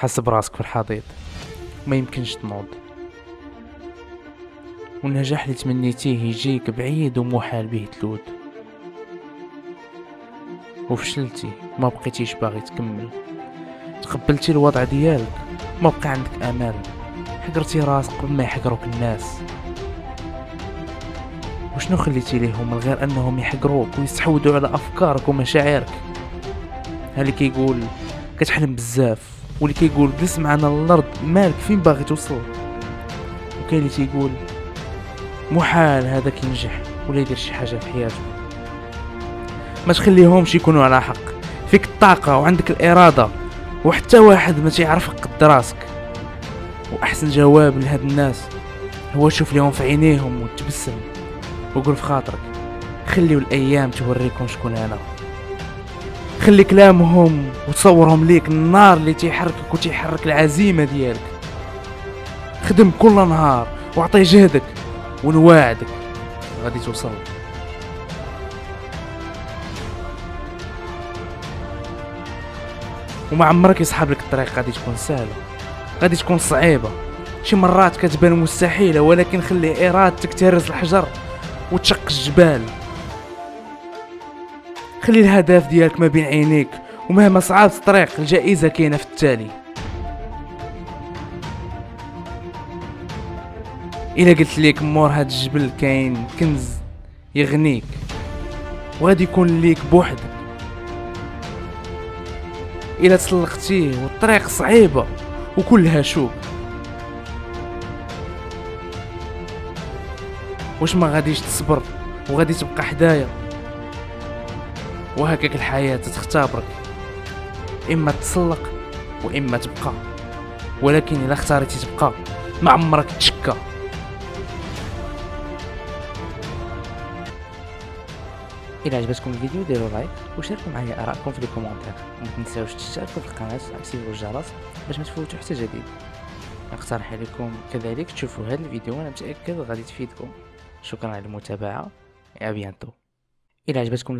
حس براسك في الحضيض ما يمكنش تنوض، والنجاح اللي تمنيتيه يجيك بعيد ومحال به تلود، وفشلتي ما بقيتيش باغي تكمل، تقبلتي الوضع ديالك ما بقى عندك امل، حقرتي راسك قبل ما يحقروك الناس. وشنو خليتي ليهم من غير انهم يحقروك ويستحوذوا على افكارك ومشاعرك؟ هاللي كيقول كتحلم بزاف، واللي كيقول جلس معنا الارض مالك فين باغي توصل، وكاين اللي تيقول محال هذاك ينجح ولا يدير شي حاجه في حياته. ما تخليهمش يكونوا على حق، فيك الطاقه وعندك الاراده، وحتى واحد ما تعرفك قد راسك. واحسن جواب لهاد الناس هو شوف ليهم في عينيهم وتبسم وقول في خاطرك خليو الايام توريكم شكون انا. خلي كلامهم وتصورهم ليك النار اللي تيحركك وتيحرك العزيمه ديالك. خدم كل نهار واعطي جهدك ونواعدك غادي توصل. وما عمرك يصحاب لك الطريق غادي تكون سهله، غادي تكون صعيبه، شي مرات كتبان مستحيله، ولكن خلي ارادتك تهرس الحجر وتشق الجبال. خلي الهدف ديالك ما بين عينيك، ومهما صعبت الطريق الجائزه كاينه في التالي. الا قلت ليك مور هاد الجبل كاين كنز يغنيك وغادي يكون ليك بوحدك، الا تسلقتيه والطريق صعيبه وكلها شوك، واش ما غاديش تصبر وغادي تبقى حدايا؟ وهكاك الحياه تختبرك، اما تسلق واما تبقى، ولكن الا اختاريتي تبقى ما عمرك تشكى. الى عجبتكم الفيديو ديروا لايك وشاركوا معايا ارائكم في الكومنتات، وما تنساوش تشتركوا في القناه واكتيفوا الجرس باش ما تفوتوا حتى جديد. نقترح عليكم كذلك تشوفوا هذا الفيديو وانا متاكد غادي تفيدكم. شكرا على المتابعه، ابيانتو. الى عجبتكم